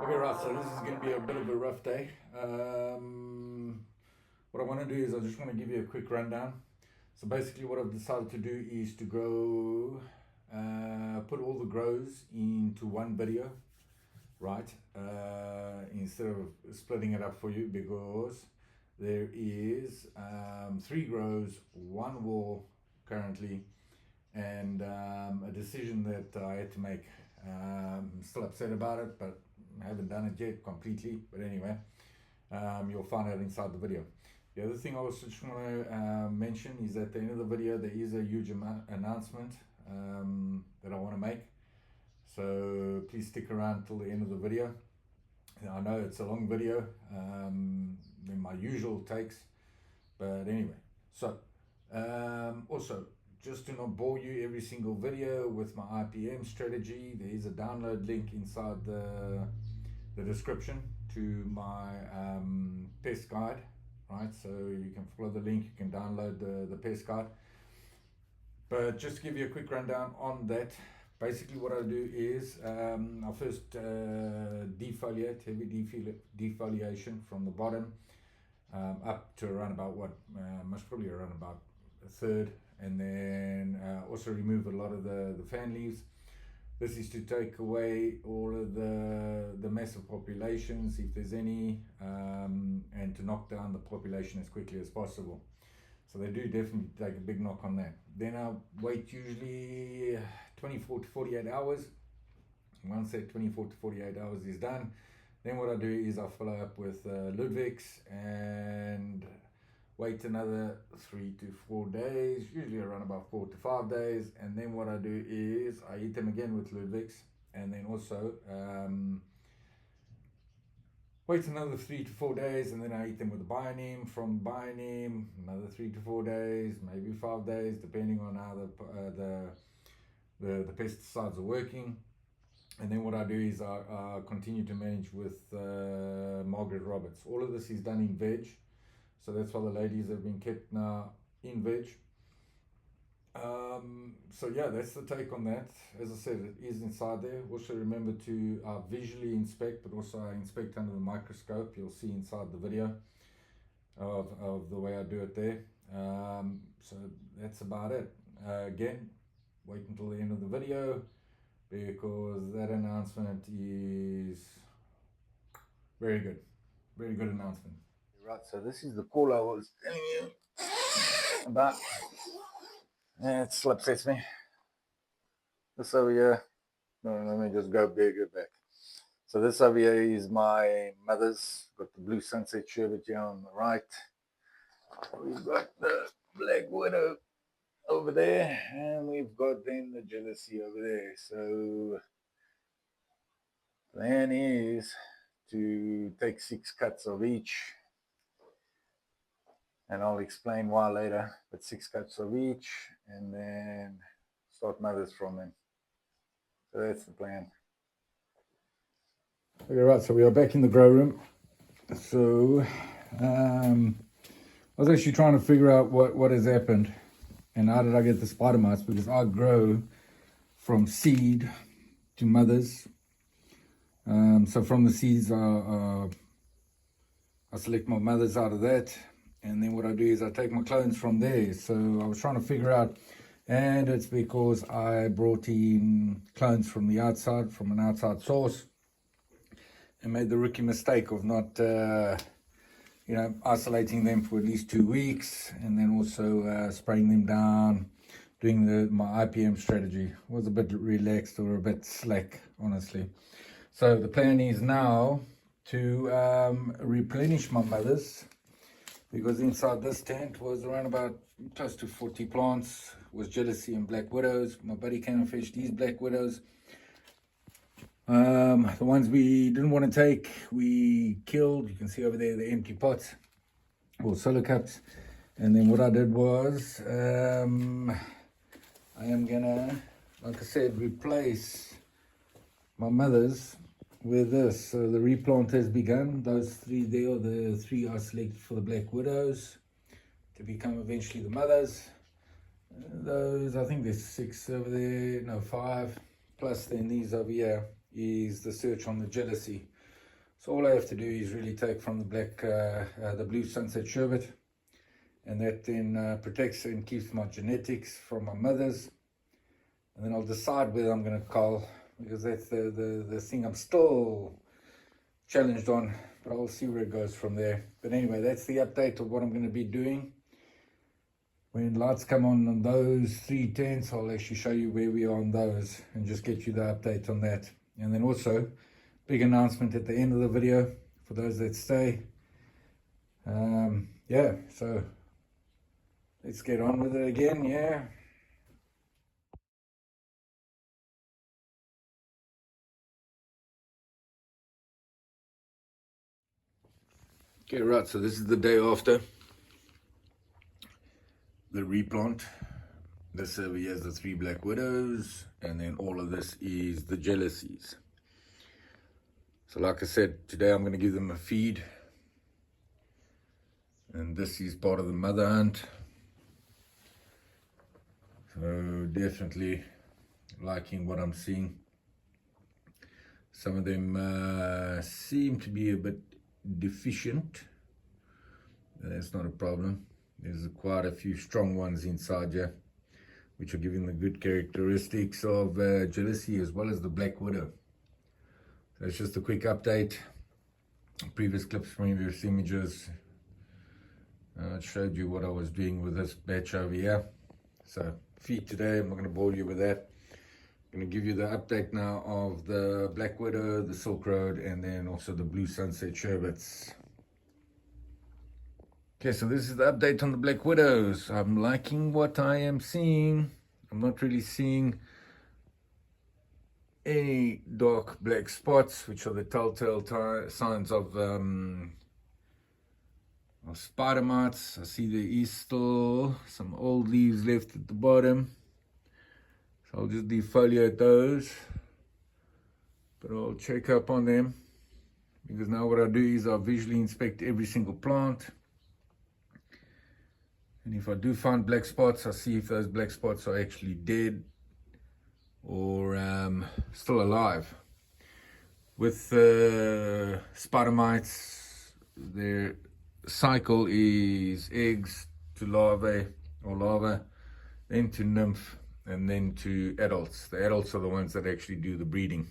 Okay, right, so this is going to be a bit of a rough day. What I want to do is I just want to give you a quick rundown. So basically what I've decided to do is to grow, put all the grows into one video, right? Instead of splitting it up for you, because there is 3 grows, 1 wall currently, and a decision that I had to make. I'm still upset about it, but I haven't done it yet completely. But anyway, you'll find out inside the video. The other thing I also just want to mention is at the end of the video there is a huge announcement that I want to make. So please stick around till the end of the video. I know it's a long video than my usual takes, but anyway. So also, just to not bore you every single video with my IPM strategy, there is a download link inside the description to my pest guide, right? So you can follow the link, you can download the pest guide. But just to give you a quick rundown on that, basically what I do is I first defoliate, heavy defoliation from the bottom up to around about most probably around about a third, and then also remove a lot of the fan leaves. This is to take away all of the massive populations, if there's any, and to knock down the population as quickly as possible. So they do definitely take a big knock on that. Then I wait usually 24 to 48 hours. Once that 24 to 48 hours is done, then what I do is I follow up with Ludwig's and wait another 3 to 4 days, usually around about 4 to 5 days, and then what I do is I eat them again with Ludwig's, and then also wait another 3 to 4 days, and then I eat them with the bioneem. From bioneem, another 3 to 4 days, maybe 5 days, depending on how the pesticides are working. And then what I do is I continue to manage with Margaret Roberts. All of this is done in veg. So that's why the ladies have been kept now in veg. So yeah, that's the take on that. As I said, it is inside there. Also remember to visually inspect, but also I inspect under the microscope. You'll see inside the video of the way I do it there. So that's about it. Again, wait until the end of the video, because that announcement is very good announcement. Right, so this is the call I was telling you about. It still upsets me. This over here, no, let me just go back. So this over here is my mother's. Got the blue Sunset Sherbet here on the right. We've got the Black Widow over there, and we've got then the Jealousy over there. So plan is to take 6 cuts of each, and I'll explain why later, but 6 cuts of each, and then start mothers from them. So that's the plan. Okay, right, so we are back in the grow room. So I was actually trying to figure out what has happened and how did I get the spider mites, because I grow from seed to mothers. So from the seeds I select my mothers out of that, and then what I do is I take my clones from there. So I was trying to figure out, and it's because I brought in clones from the outside, from an outside source, and made the rookie mistake of not isolating them for at least 2 weeks, and then also spraying them down, doing my IPM strategy. Was a bit relaxed or a bit slack, honestly. So the plan is now to replenish my mothers, because inside this tent was around about close to 40 plants, was Jealousy and Black Widows. My buddy came and fetched these Black Widows. The ones we didn't want to take, we killed. You can see over there the empty pots or solo cups. And then what I did was I am gonna, like I said, replace my mothers with this. So the replant has begun. Those 3 there are the 3 I selected for the Black Widows to become eventually the mothers. Those, I think there's 6 over there, no 5, plus then these over here is the search on the Jealousy. So all I have to do is really take from the blue Sunset Sherbet, and that then protects and keeps my genetics from my mothers. And then I'll decide whether I'm going to cull, because that's the thing I'm still challenged on, but I'll see where it goes from there. But anyway, that's the update of what I'm going to be doing. When lights come on those 3 tents, I'll actually show you where we are on those and just get you the update on that. And then also, big announcement at the end of the video for those that stay. Yeah, so let's get on with it again, yeah. Okay, right, so this is the day after the replant. This over here is the 3 black widows, and then all of this is the jealousies. So like I said, today I'm going to give them a feed, and this is part of the mother hunt. So definitely liking what I'm seeing. Some of them seem to be a bit deficient. That's not a problem. There's quite a few strong ones inside here, which are giving the good characteristics of jealousy as well as the black widow. So it's just a quick update. Previous clips, previous images, it showed you what I was doing with this batch over here. So feed today, I'm not going to bore you with that. I'm going to give you the update now of the black widow, the Silk Road, and then also the blue Sunset Sherbets. Okay, so this is the update on the black widows. I'm liking what I am seeing. I'm not really seeing any dark black spots, which are the telltale signs of spider mites. I see there is still some old leaves left at the bottom, so I'll just defoliate those, but I'll check up on them, because now what I do is I visually inspect every single plant. And if I do find black spots, I see if those black spots are actually dead or still alive. With spider mites, their cycle is eggs to larvae, or larva, then to nymph, and then to adults. The adults are the ones that actually do the breeding.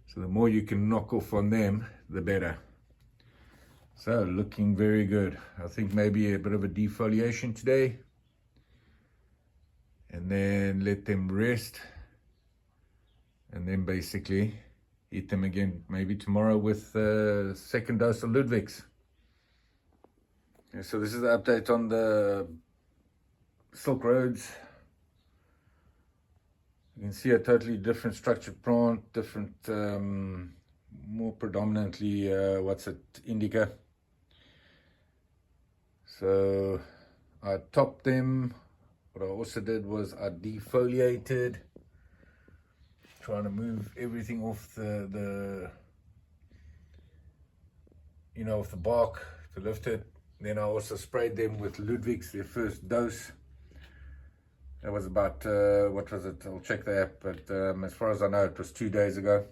So the more you can knock off on them, the better. So looking very good. I think maybe a bit of a defoliation today, and then let them rest, and then basically eat them again maybe tomorrow with a second dose of Ludwig's. Okay, so this is the update on the Silk Roads. You can see a totally different structured plant, different, more predominantly, indica. So I topped them. What I also did was I defoliated, trying to move everything off the off the bark to lift it. Then I also sprayed them with Ludwig's, their first dose. That was about, what was it? I'll check the app, but as far as I know, it was 2 days ago.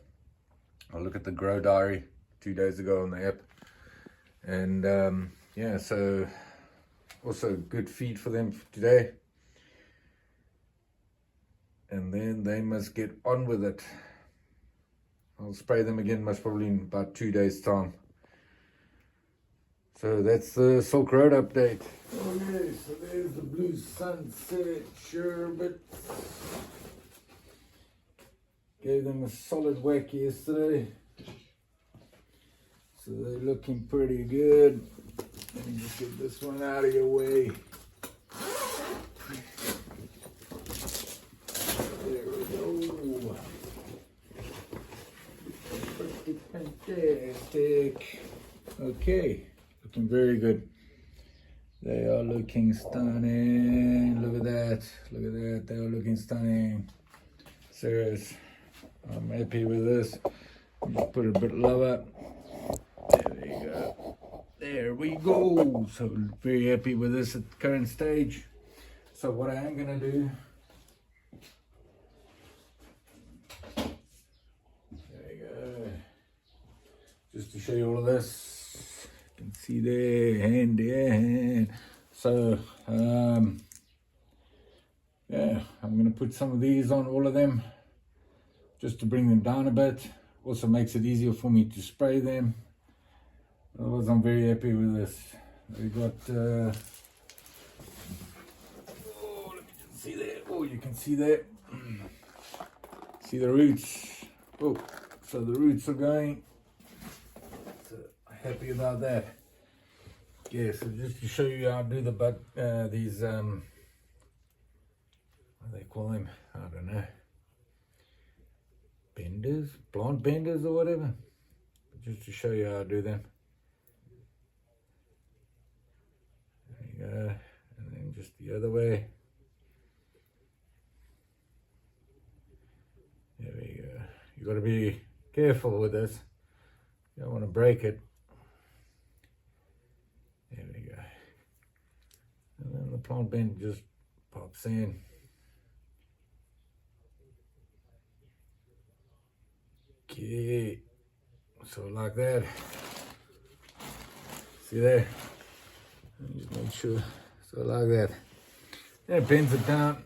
I'll look at the Grow Diary 2 days ago on the app. And yeah, so also good feed for them today. And then they must get on with it. I'll spray them again most probably in about 2 days' time. So that's the Silk Road update. Okay, so there's the blue Sunset Sherbet. Gave them a solid whack yesterday, so they're looking pretty good. Let me just get this one out of your way. There we go. Pretty fantastic. Okay, looking very good. They are looking stunning. Look at that. Look at that. They are looking stunning. Serious. I'm happy with this. Just put it a bit lower. There you go. There we go. So very happy with this at the current stage. So what I am going to do, there you go, just to show you all of this. You can see there, hand. So, yeah, I'm going to put some of these on all of them, just to bring them down a bit. Also makes it easier for me to spray them. Otherwise, I'm very happy with this. We got, oh, let me just see there. Oh, you can see there. See the roots. Oh, so the roots are going. So happy about that. Yeah, so just to show you how I do these, what do they call them? I don't know. Benders, plant benders or whatever. Just to show you how I do them. There you go. And then just the other way. There we go. You got to be careful with this. You don't want to break it. There we go. And then the plant bend just pops in. Okay. So like that. See there? Just make sure. So like that. Then it bends it down.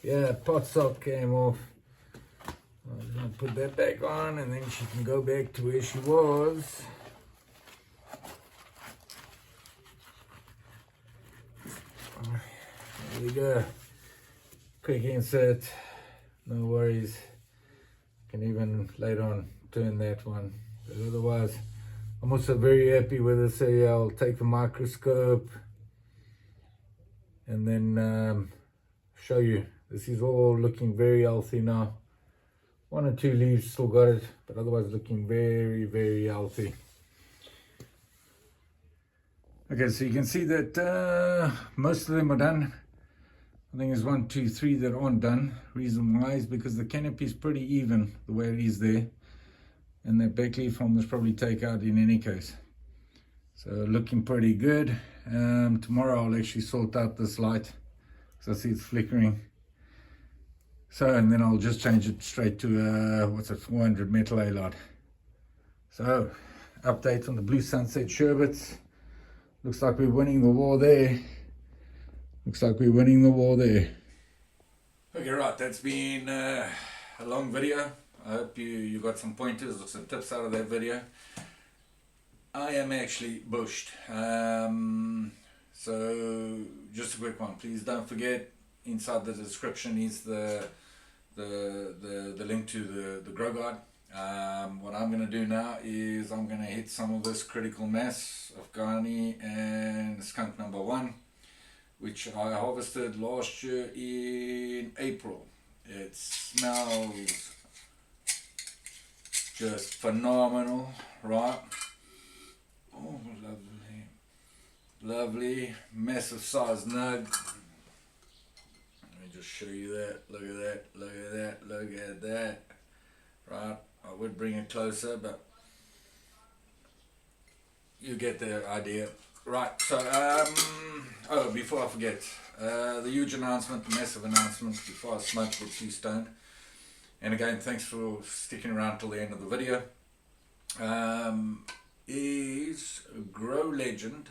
Yeah, pot sock came off. I'm just going to put that back on, and then she can go back to where she was. There we go. Quick insert. No worries. Can even later on turn that one. But otherwise, I'm also very happy with this. So yeah, I'll take the microscope and then show you. This is all looking very healthy now. One or two leaves still got it, but otherwise looking very, very healthy. Okay, so you can see that most of them are done. I think there's 1, 2, 3 that aren't done. Reason why is because the canopy is pretty even the way it is there, and that back leaf I must probably take out in any case. So looking pretty good. Tomorrow I'll actually sort out this light because I see it's flickering. So, and then I'll just change it straight to, what's it, 400 metal halide. So, update on the blue Sunset Sherbets. Looks like we're winning the war there. Looks like we're winning the war there. Okay, right, that's been a long video. I hope you got some pointers or some tips out of that video. I am actually bushed. So, just a quick one. Please don't forget, inside the description is the link to the grow guide. What I'm going to do now is I'm going to hit some of this critical mass of Afghani and skunk number 1, which I harvested last year in April. It smells just phenomenal, right? Oh, lovely, lovely, massive size nug. Just show you that. Look at that, look at that, look at that. Right, I would bring it closer, but you get the idea. Right, so oh, before I forget, the huge announcement, the massive announcement before I smoke the 2 stone. And again, thanks for sticking around till the end of the video. Is GrowLegend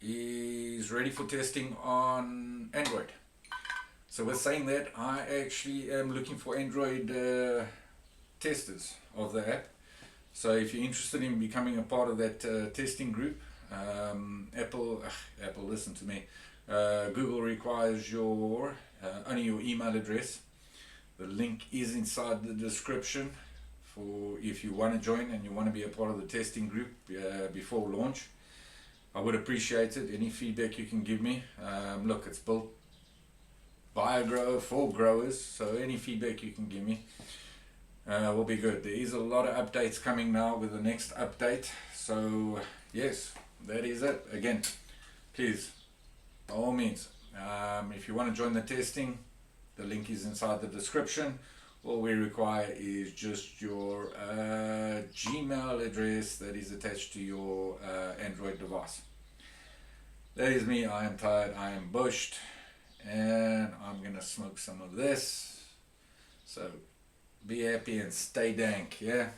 is ready for testing on Android. So with saying that, I actually am looking for Android testers of the app. So if you're interested in becoming a part of that testing group, Apple, listen to me. Google requires your only your email address. The link is inside the description for if you want to join and you want to be a part of the testing group before launch. I would appreciate it. Any feedback you can give me. Look, it's built by a grower for growers, so any feedback you can give me will be good. There is a lot of updates coming now with the next update. So yes, that is it. Again, please, by all means, if you want to join the testing, the link is inside the description. All we require is just your Gmail address that is attached to your Android device. That is me. I am tired, I am bushed, and I'm gonna smoke some of this. So be happy and stay dank, yeah?